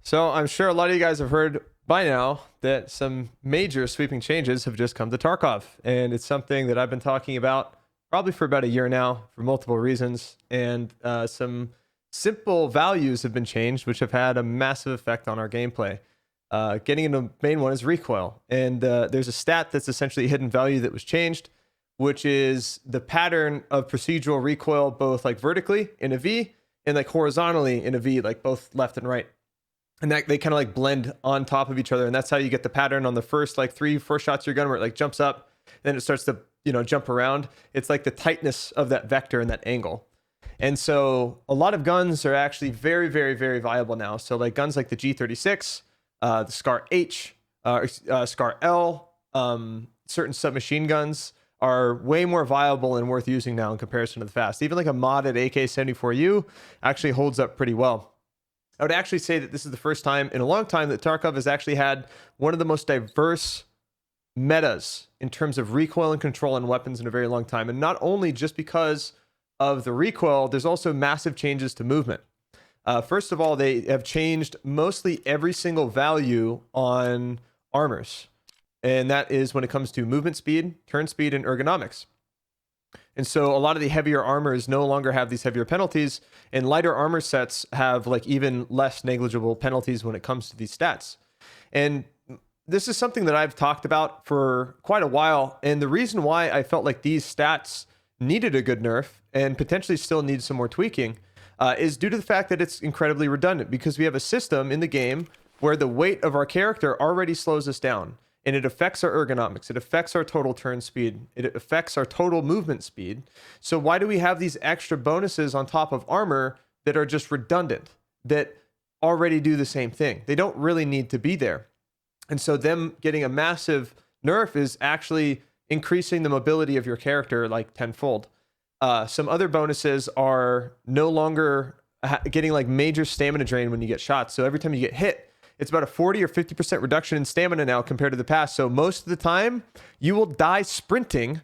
So I'm sure a lot of you guys have heard by now that some major sweeping changes have just come to Tarkov. And it's something that I've been talking about probably for about a year now for multiple reasons. And some simple values have been changed, which have had a massive effect on our gameplay. Getting into the main one is Recoil. And there's a stat that's essentially a hidden value that was changed, which is the pattern of procedural recoil, both like vertically in a V and like horizontally in a V, like both left and right. And that they kind of like blend on top of each other. And that's how you get the pattern on the first like 3-4 shots of your gun where it like jumps up, then it starts to, jump around. It's like the tightness of that vector and that angle. And so a lot of guns are actually very, very, very viable now. So like guns like the G36, the Scar H, Scar L, certain submachine guns are way more viable and worth using now in comparison to the fast. Even like a modded AK-74U actually holds up pretty well. I would actually say that this is the first time in a long time that Tarkov has actually had one of the most diverse metas in terms of recoil and control on weapons in a very long time. And not only just because of the recoil, there's also massive changes to movement. First of all, they have changed mostly every single value on armors. And that is when it comes to movement speed, turn speed, and ergonomics. And so a lot of the heavier armors no longer have these heavier penalties, and lighter armor sets have like even less negligible penalties when it comes to these stats. And this is something that I've talked about for quite a while. And the reason why I felt like these stats needed a good nerf and potentially still need some more tweaking is due to the fact that it's incredibly redundant, because we have a system in the game where the weight of our character already slows us down. And it affects our ergonomics. It affects our total turn speed. It affects our total movement speed. So why do we have these extra bonuses on top of armor that are just redundant, that already do the same thing? They don't really need to be there. And so them getting a massive nerf is actually increasing the mobility of your character like tenfold. Some other bonuses are no longer getting like major stamina drain when you get shot. So every time you get hit, it's about a 40 or 50% reduction in stamina now compared to the past. So most of the time, you will die sprinting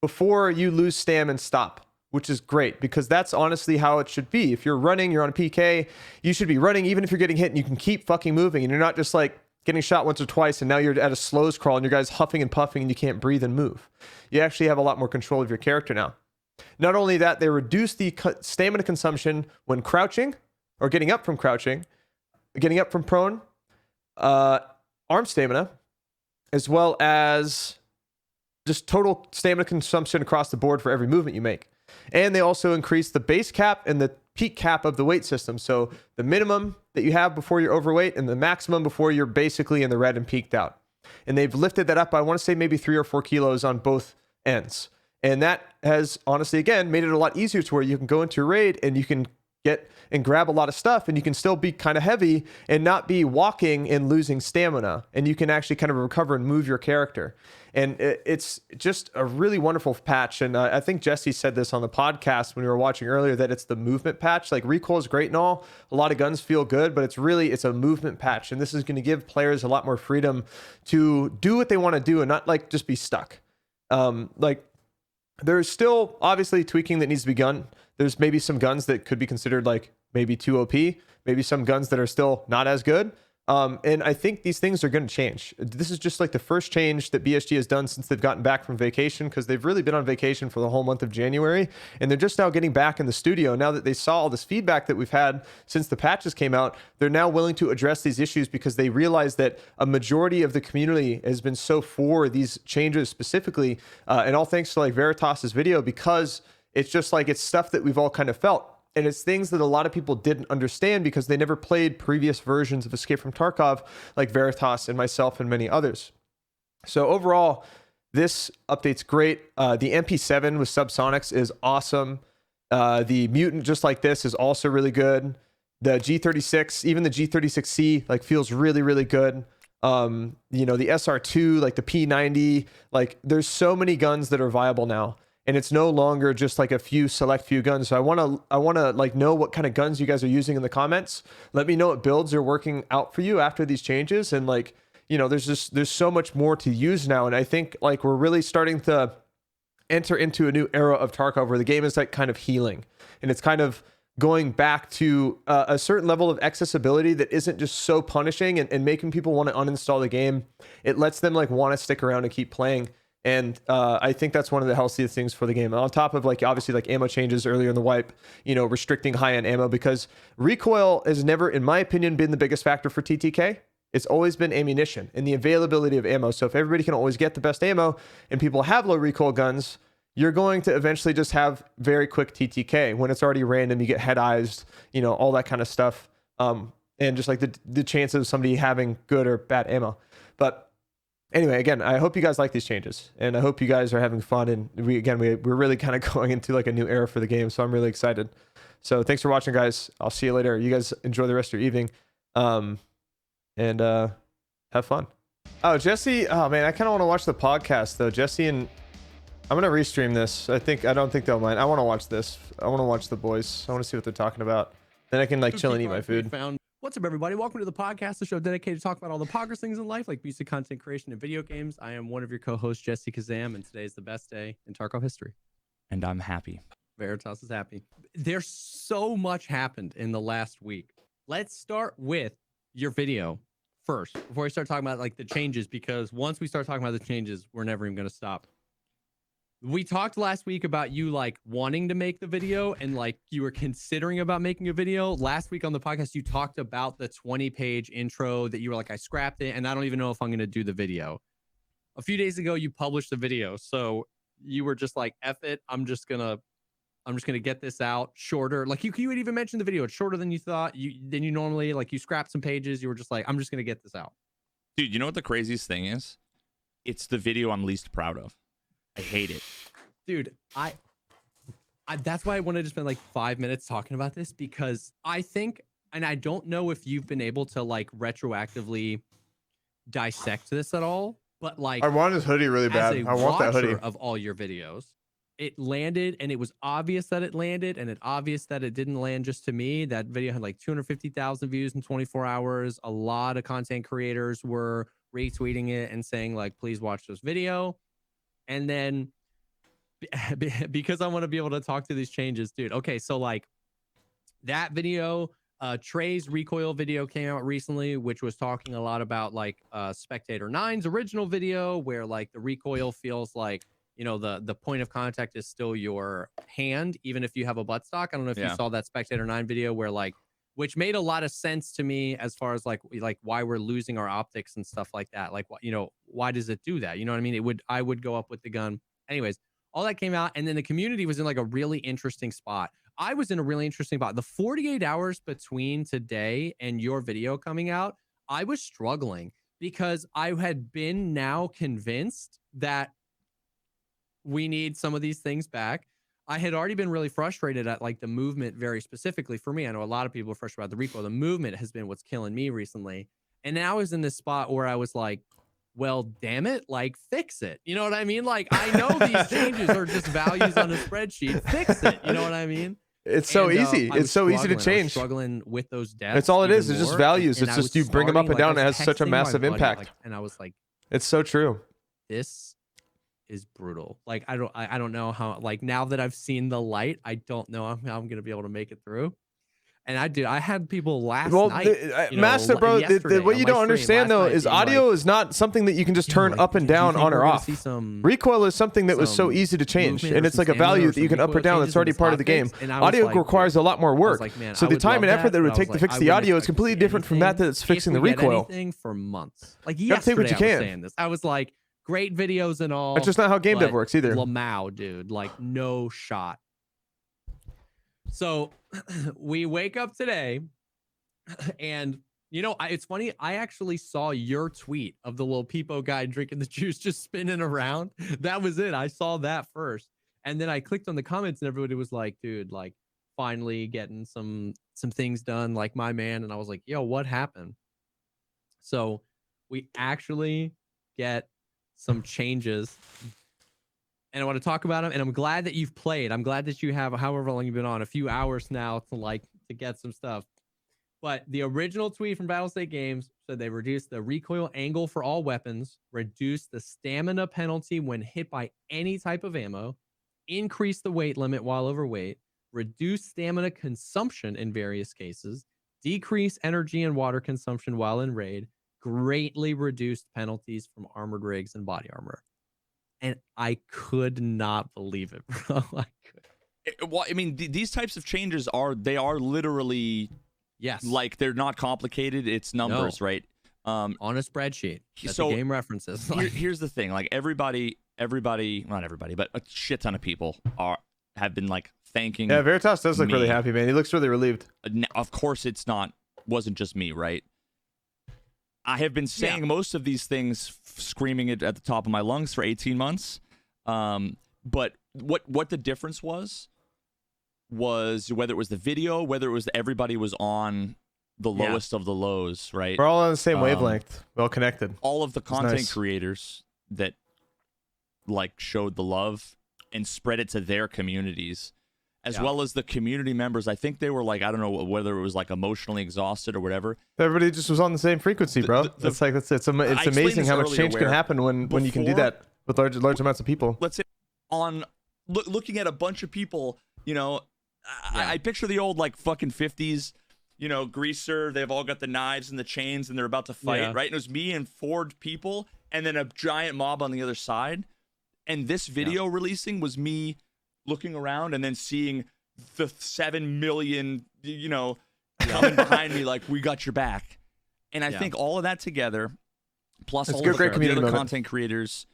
before you lose stam and stop, which is great, because that's honestly how it should be. If you're running, you're on a PK, you should be running even if you're getting hit, and you can keep fucking moving, and you're not just like getting shot once or twice and now you're at a slow scroll and your guy's huffing and puffing and you can't breathe and move. You actually have a lot more control of your character now. Not only that, they reduce the stamina consumption when crouching or getting up from crouching, getting up from prone, arm stamina, as well as just total stamina consumption across the board for every movement you make. And they also increase the base cap and the peak cap of the weight system. So the minimum that you have before you're overweight and the maximum before you're basically in the red and peaked out. And they've lifted that up, I want to say maybe 3 or 4 kilos on both ends. And that has honestly, again, made it a lot easier to where you can go into a raid and you can get and grab a lot of stuff, and you can still be kind of heavy and not be walking and losing stamina, and you can actually kind of recover and move your character. And it's just a really wonderful patch. And I think Jesse said this on the podcast when we were watching earlier, that it's the movement patch. Like, recoil is great and all, a lot of guns feel good, but it's a movement patch, and this is going to give players a lot more freedom to do what they want to do and not like just be stuck. Like, there's still obviously tweaking that needs to be done. There's maybe some guns that could be considered like maybe too OP, maybe some guns that are still not as good. And I think these things are going to change. This is just like the first change that BSG has done since they've gotten back from vacation, because they've really been on vacation for the whole month of January. And they're just now getting back in the studio. Now that they saw all this feedback that we've had since the patches came out, they're now willing to address these issues, because they realize that a majority of the community has been so for these changes specifically. And all thanks to like Veritas's video, because it's just like, it's stuff that we've all kind of felt. And it's things that a lot of people didn't understand because they never played previous versions of Escape from Tarkov, like Veritas and myself and many others. So overall, this update's great. The MP7 with subsonics is awesome. The Mutant, just like this, is also really good. The G36, even the G36C, like feels really, really good. The SR2, like the P90, like there's so many guns that are viable now. And it's no longer just like a select few guns. So I want to like know what kind of guns you guys are using in the comments. Let me know what builds are working out for you after these changes. And like, there's so much more to use now. And I think like we're really starting to enter into a new era of Tarkov where the game is like kind of healing, and it's kind of going back to a certain level of accessibility that isn't just so punishing and making people want to uninstall the game. It lets them like want to stick around and keep playing. And I think that's one of the healthiest things for the game. On top of like obviously like ammo changes earlier in the wipe, you know, restricting high-end ammo, because recoil has never, in my opinion, been the biggest factor for TTK. It's always been ammunition and the availability of ammo. So if everybody can always get the best ammo and people have low recoil guns, you're going to eventually just have very quick TTK. When it's already random, you get head-eyes, you know, all that kind of stuff. And just like the chance of somebody having good or bad ammo. But anyway, again, I hope you guys like these changes, and I hope you guys are having fun. And we're really kind of going into like a new era for the game, so I'm really excited. So thanks for watching, guys. I'll see you later. You guys enjoy the rest of your evening, and have fun. Oh, Jesse. Oh man, I kind of want to watch the podcast though. Jesse and I'm gonna restream this. I don't think they'll mind. I want to watch this. I want to watch the boys. I want to see what they're talking about. Then I can like chill and eat my food. What's up, everybody? Welcome to the podcast, the show dedicated to talk about all the poggers things in life, like music, content creation, and video games. I am one of your co-hosts, Jesse Kazam, and today is the best day in Tarkov history. And I'm happy. Veritas is happy. There's so much happened in the last week. Let's start with your video first, before we start talking about like the changes, because once we start talking about the changes, we're never even going to stop. We talked last week about you like wanting to make the video and like you were considering about making a video. Last week on the podcast, you talked about the 20-page intro that you were like, I scrapped it and I don't even know if I'm going to do the video. A few days ago, you published the video. So you were just like, F it. I'm just going to get this out shorter. Like you would even mention the video. It's shorter than you thought. Than you normally, like you scrapped some pages. You were just like, I'm just going to get this out. Dude, you know what the craziest thing is? It's the video I'm least proud of. I hate it. Dude, I that's why I wanted to spend like 5 minutes talking about this, because I think, and I don't know if you've been able to like retroactively dissect this at all, but like I want his hoodie really bad. I want that hoodie. Of all your videos, it landed, and it was obvious that it landed, and it's obvious that it didn't land just to me. That video had like 250,000 views in 24 hours. A lot of content creators were retweeting it and saying like, please watch this video. And then because I want to be able to talk to these changes, dude. Okay, so like that video, Trey's Recoil video came out recently, which was talking a lot about like Spectator 9's original video, where like the recoil feels like, you know, the point of contact is still your hand, even if you have a buttstock. I don't know if you saw that Spectator 9 video where like, which made a lot of sense to me as far as like why we're losing our optics and stuff like that. Like, you know, why does it do that? You know what I mean? I would go up with the gun. Anyways, all that came out, and then the community was in like a really interesting spot. I was in a really interesting spot. The 48 hours between today and your video coming out, I was struggling because I had been now convinced that we need some of these things back. I had already been really frustrated at like the movement, very specifically for me. I know a lot of people are frustrated about the recoil. The movement has been what's killing me recently. And now I was in this spot where I was like, well, damn it, like fix it. You know what I mean? Like, I know these changes are just values on a spreadsheet. Fix it. You know what I mean? It's so easy. It's so easy to change. Struggling with those deaths. That's all it is. It's just values. It's just you bring them up and down. And it has such a massive impact. And I was like, it's so true. This is brutal. Like, I don't know how, like, now that I've seen the light, I don't know how I'm gonna be able to make it through. And I had people last night. Master, bro, what you don't understand though is audio is not something that you can just turn up and down, on or off. Recoil is something that was so easy to change, and it's like a value that you can up or down that's already part of the game. Audio requires a lot more work. So the time and effort that it would take to fix the audio is completely different from that that's fixing the recoil. For months. Like yesterday, I was saying this. I was like, great videos and all. That's just not how game dev works either. Lamau, dude, like no shot. So we wake up today and, you know, it's funny. I actually saw your tweet of the little peepo guy drinking the juice, just spinning around. That was it. I saw that first. And then I clicked on the comments and everybody was like, dude, like finally getting some things done, like my man. And I was like, yo, what happened? So we actually get some changes. And I want to talk about them, and I'm glad that you've played. I'm glad that you have, however long you've been on, a few hours now to get some stuff. But the original tweet from Battlestate Games said they reduced the recoil angle for all weapons, reduced the stamina penalty when hit by any type of ammo, increased the weight limit while overweight, reduce stamina consumption in various cases, decrease energy and water consumption while in raid, greatly reduced penalties from armored rigs and body armor. And I could not believe it, bro. Well, I mean, these types of changes are literally Yes. like they're not complicated. It's numbers, right? On a spreadsheet. That So the game references. here's the thing: like everybody, not everybody, but a shit ton of people have been like thanking. Yeah, Veritas does look me. really happy, man. He looks really relieved. Of course, wasn't just me, right? I have been saying most of these things, screaming it at the top of my lungs for 18 months. But what the difference was whether it was the video, whether it was everybody was on the lowest of the lows, right? We're all on the same wavelength, well connected. All of the content nice. creators that like showed the love and spread it to their communities, as well as the community members. I think they were like, I don't know whether it was like emotionally exhausted or whatever. Everybody just was on the same frequency, bro. It's amazing how much change can happen when you can do that with large amounts of people. Let's say looking at a bunch of people, you know, I picture the old like fucking 50s, you know, greaser. They've all got the knives and the chains and they're about to fight, right? And it was me and 4 people and then a giant mob on the other side. And this video releasing was me looking around and then seeing the 7 million, you know, coming behind me like, we got your back. And I think all of that together, plus all of the other content creators,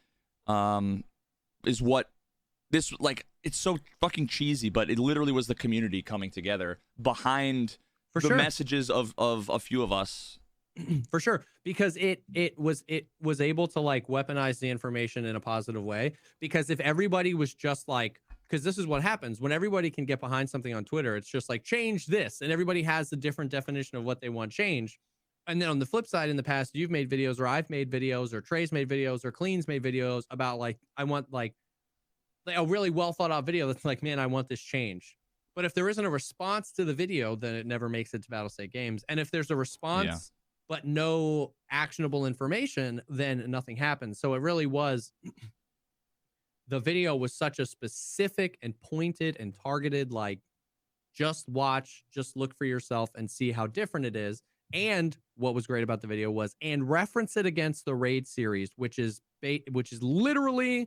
is what this, like, it's so fucking cheesy, but it literally was the community coming together behind the messages of a few of us. For sure, because it was able to like weaponize the information in a positive way. Because if everybody was just like, because this is what happens when everybody can get behind something on Twitter, it's just like change this, and everybody has a different definition of what they want changed. And then on the flip side, in the past, you've made videos, or I've made videos, or Trey's made videos, or Klean's made videos about like, I want like a really well thought out video that's like, man, I want this change. But if there isn't a response to the video, then it never makes it to Battlestate Games. And if there's a response, but no actionable information, then nothing happens. So it really was, the video was such a specific and pointed and targeted, like, just watch, just look for yourself and see how different it is. And what was great about the video was, and reference it against the Raid series, which is literally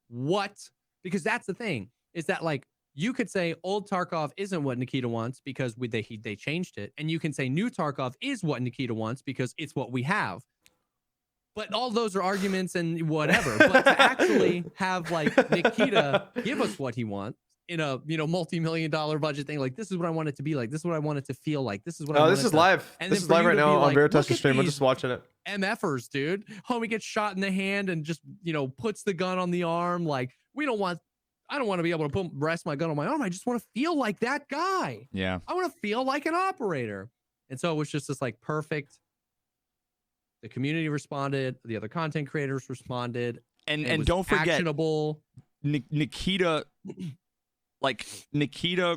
what, because that's the thing, is that like, you could say old Tarkov isn't what Nikita wants because they changed it. And you can say new Tarkov is what Nikita wants because it's what we have. But all those are arguments and whatever. But to actually have like Nikita give us what he wants in a, you know, multi-million-dollar budget thing, like, this is what I want it to be like. This is what I want it to feel like. This is what I want. This is live. This is live right now on Veritas stream. I'm just watching it. MFers, dude. Homie gets shot in the hand and just, you know, puts the gun on the arm. Like, I don't want to be able to rest my gun on my arm. I just want to feel like that guy. Yeah. I want to feel like an operator. And so it was just this like perfect. The community responded. The other content creators responded. And don't forget, actionable. Nikita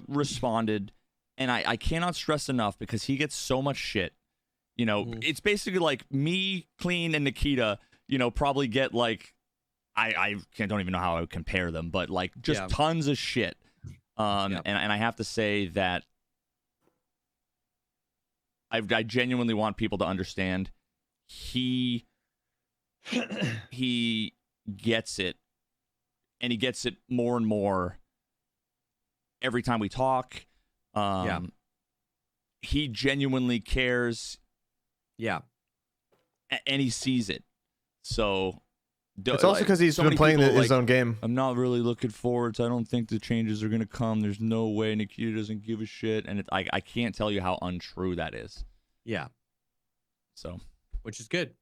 responded. And I cannot stress enough, because he gets so much shit. You know, it's basically like me, Klean, and Nikita, you know, probably get like, I don't even know how I would compare them, but like just tons of shit. And I have to say that I genuinely want people to understand he gets it, and he gets it more and more every time we talk. He genuinely cares. Yeah. And he sees it. So it's also because he's been playing his own game. I'm not really looking forward to, I don't think the changes are going to come. There's no way Nikita doesn't give a shit. And I can't tell you how untrue that is. Yeah. So, which is good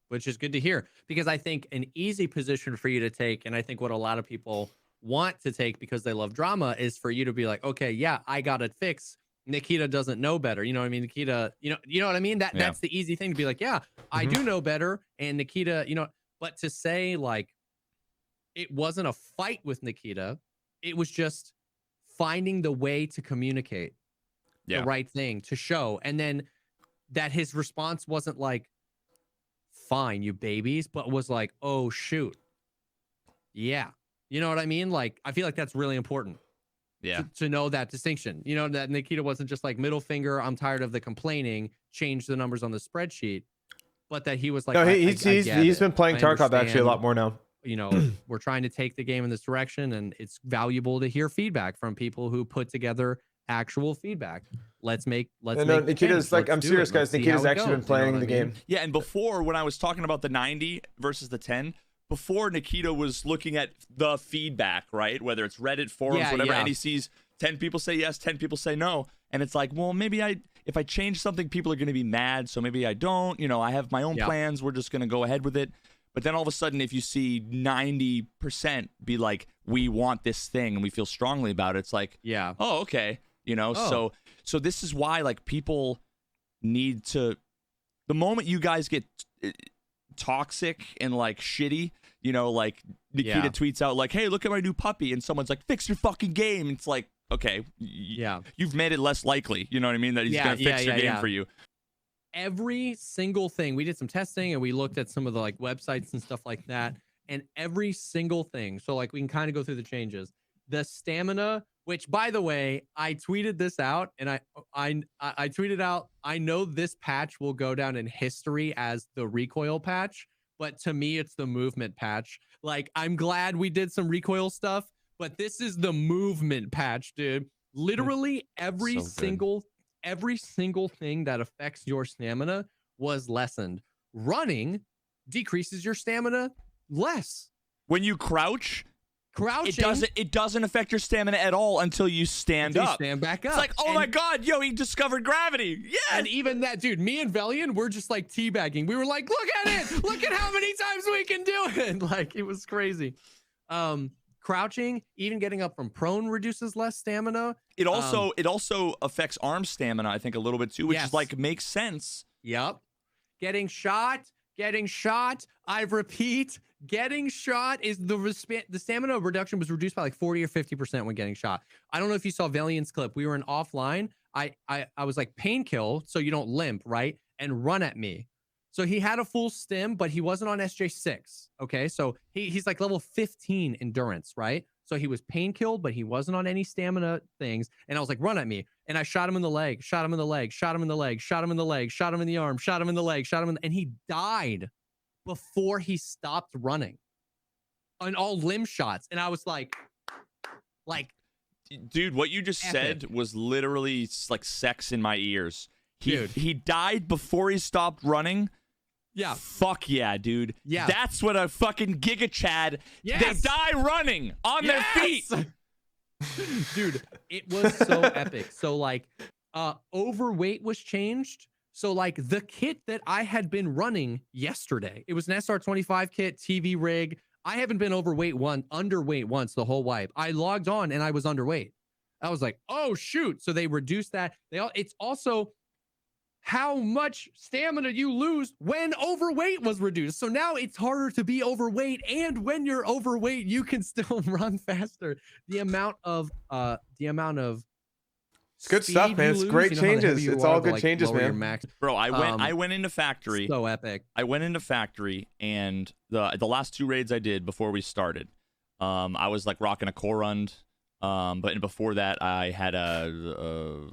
to hear, because I think an easy position for you to take, and I think what a lot of people want to take because they love drama, is for you to be like, okay, yeah, I got it fixed. Nikita doesn't know better. You know what I mean? Nikita, you know what I mean? That's the easy thing to be like, yeah, I do know better. And Nikita, you know, but to say like, it wasn't a fight with Nikita, it was just finding the way to communicate the right thing to show. And then that his response wasn't like, fine, you babies, but was like, oh shoot. Yeah. You know what I mean? Like, I feel like that's really important. to know that distinction. You know, that Nikita wasn't just like middle finger, I'm tired of the complaining, change the numbers on the spreadsheet, but that he was like, No, I he's get it. been playing I Tarkov actually a lot understand, more now. you know, we're trying to take the game in this direction, and it's valuable to hear feedback from people who put together actual feedback. Let's make Nikita's like, I'm serious, guys. Nikita's actually been playing the game. Yeah, and before, when I was talking about the 90 versus the 10, before Nikita was looking at the feedback, right? Whether it's Reddit, forums, whatever, and he sees 10 people say yes, 10 people say no, and it's like, well, maybe if I change something, people are going to be mad, so maybe I don't. You know, I have my own plans. We're just going to go ahead with it. But then all of a sudden, if you see 90% be like, we want this thing and we feel strongly about it, it's like, oh, okay. You know, so this is why, like, people need to, the moment you guys get toxic and like shitty, you know, like Nikita tweets out like, hey, look at my new puppy, and someone's like, fix your fucking game. It's like, okay, you've made it less likely, you know what I mean, that he's gonna fix your game for you. Every single thing, we did some testing and we looked at some of the like websites and stuff like that, and every single thing, so like we can kind of go through the changes. The stamina, which by the way, I tweeted this out, and I tweeted out, I know this patch will go down in history as the recoil patch, but to me it's the movement patch. Like, I'm glad we did some recoil stuff, but this is the movement patch, dude. Literally every single thing that affects your stamina was lessened. Running decreases your stamina less. When you crouching, it doesn't affect your stamina at all until you stand up. Stand back up. It's like, oh my god, yo, he discovered gravity. Yeah. And even that, dude, me and Velian, we're just like teabagging. We were like, look at it. Look at how many times we can do it. Like, it was crazy. Crouching, even getting up from prone reduces less stamina. It also affects arm stamina, I think, a little bit too, which is like, makes sense. Yep. Getting shot. I repeat, getting shot is the stamina reduction was reduced by like 40 or 50% when getting shot. I don't know if you saw Valiant's clip. We were in offline. I was like, pain kill so you don't limp, right? And run at me. So he had a full stim, but he wasn't on SJ6. Okay, so he's like level 15 endurance, right? So he was pain killed, but he wasn't on any stamina things. And I was like, run at me. And I shot him in the leg, shot him in the leg, shot him in the leg, shot him in the leg, shot him in the arm, shot him in the leg, and he died before he stopped running on all limb shots. And I was like, dude, what you just said was literally like sex in my ears. He died before he stopped running. Yeah. Fuck yeah, dude. Yeah. That's what a fucking Giga Chad. Yes. They die running on their feet. Dude, it was so epic. So like, overweight was changed. So like the kit that I had been running yesterday, it was an SR25 kit, TV rig. I haven't been underweight once the whole wipe. I logged on and I was underweight. I was like, oh shoot. So they reduced that. It's also how much stamina you lose when overweight was reduced. So now it's harder to be overweight, and when you're overweight, you can still run faster. The amount of it's good stuff, man. It's great changes. It's all good changes, man. Bro, I went into factory. So epic. I went into factory, and the last 2 raids I did before we started, I was like rocking a Corund. But before that, I had a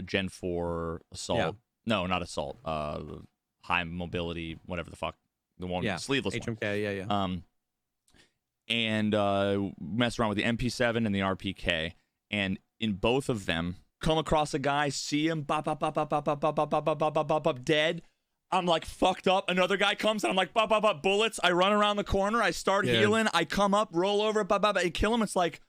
Gen 4 assault. Yeah. No, not assault. High mobility, whatever the fuck, the one, sleeveless HMK, one. And messed around with the MP7 and the RPK, and in both of them, come across a guy, see him, dead. I'm like fucked up. Another guy comes and I'm like, bullets. I run around the corner. I start healing. I come up, roll over, and kill him. It's like,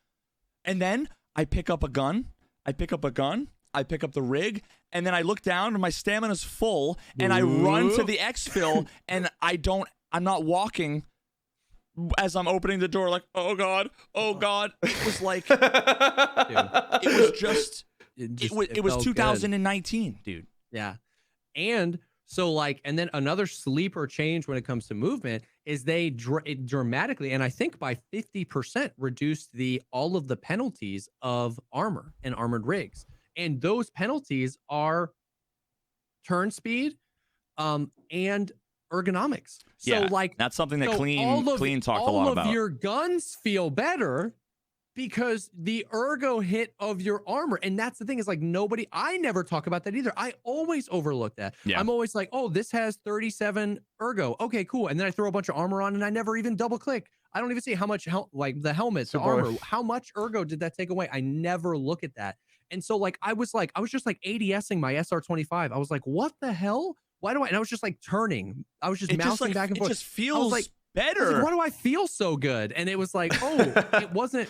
and then I pick up a gun. I pick up the rig, and then I look down and my stamina's full, and I run to the exfil, and I'm not walking as I'm opening the door like, oh god. It was like, it was 2019, good. Dude. Yeah. And so like, and then another sleeper change when it comes to movement is it dramatically, and I think by 50% reduced all of the penalties of armor and armored rigs. And those penalties are turn speed, and ergonomics. So like, that's something that Klean talked a lot about. All of your guns feel better, Because the ergo hit of your armor. And that's the thing is like I never talk about that either. I always overlook that. Yeah. I'm always like, oh, this has 37 ergo. Okay, cool. And then I throw a bunch of armor on and I never even double click. I don't even see how much like the helmet, the armor, how much ergo did that take away? I never look at that. And so like, I was just like ADSing my SR25. I was like, what the hell? Why do I? And I was just like turning. I was just mousing back and forth. It just feels like better. Like, why do I feel so good? And it was like, oh,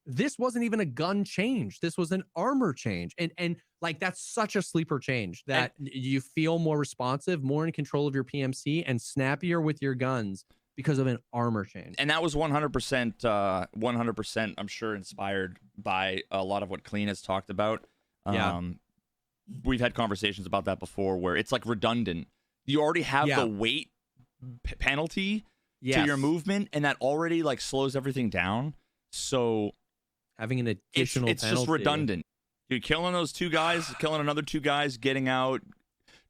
this wasn't even a gun change. This was an armor change. And like, that's such a sleeper change that you feel more responsive, more in control of your PMC and snappier with your guns because of an armor change. And that was 100%, I'm sure, inspired by a lot of what Klean has talked about. We've had conversations about that before where it's like redundant. You already have the weight penalty to your movement, and that already like slows everything down. So having an additional it's just redundant. You're killing those 2 guys, killing another 2 guys, getting out,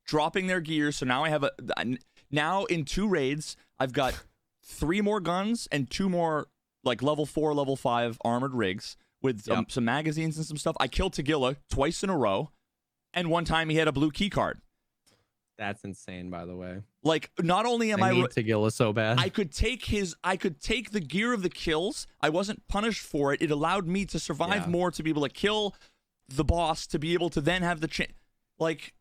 dropping their gear. So now I have now in 2 raids, I've got 3 more guns and 2 more like level 4, level 5 armored rigs with some magazines and some stuff. I killed Tagilla twice in a row, and one time he had a blue key card. That's insane, by the way. Like, not only am I need Tagilla so bad. I could take the gear of the kills. I wasn't punished for it. It allowed me to survive more, to be able to kill the boss, to be able to then have the chance. Like,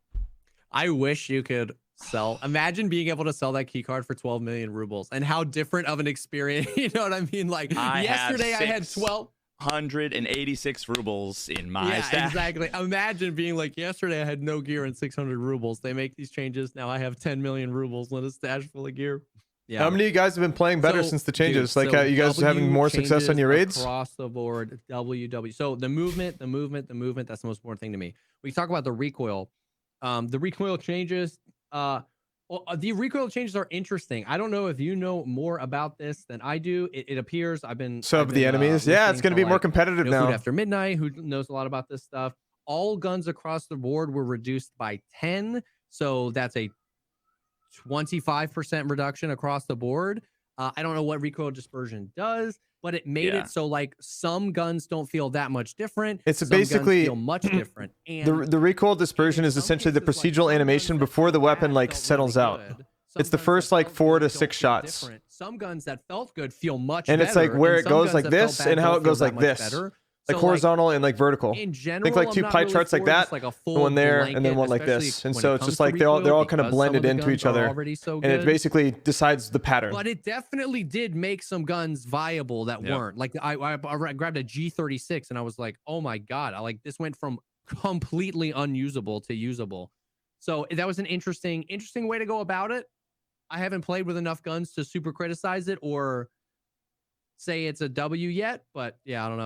I wish you could sell. Imagine being able to sell that key card for 12 million rubles, and how different of an experience. You know what I mean? Like, yesterday I had 186 rubles in my stash. Exactly. Imagine being like, yesterday I had no gear and 600 rubles. They make these changes. Now I have 10 million rubles and a stash full of gear. Yeah. How many of you guys have been playing better since the changes? Dude, like, you guys having more success on your raids? Across the board, WW. So the movement, that's the most important thing to me. We talk about the recoil. The recoil changes. The recoil changes are interesting. I don't know if you know more about this than I do. It appears the enemies. Yeah, it's going to be more competitive now. Food After Midnight, who knows a lot about this stuff. All guns across the board were reduced by 10. So that's a 25% reduction across the board. I don't know what recoil dispersion does, but it made it so like some guns don't feel that much different. It's some basically guns feel much different. And the recoil dispersion is essentially the procedural animation before the weapon like settles out. It's the first like 4 to 6 shots. Some guns that felt good feel much better. And it's like where it goes like this and how it goes like this. Like horizontal and like vertical. In general, think like 2 pie charts like that, like one there and then one like this. And so it's just like they're all kind of blended into each other. And it basically decides the pattern. But it definitely did make some guns viable that weren't. Like I grabbed a G36 and I was like, oh my God, this went from completely unusable to usable. So that was an interesting way to go about it. I haven't played with enough guns to super criticize it or say it's a W yet, but yeah, I don't know.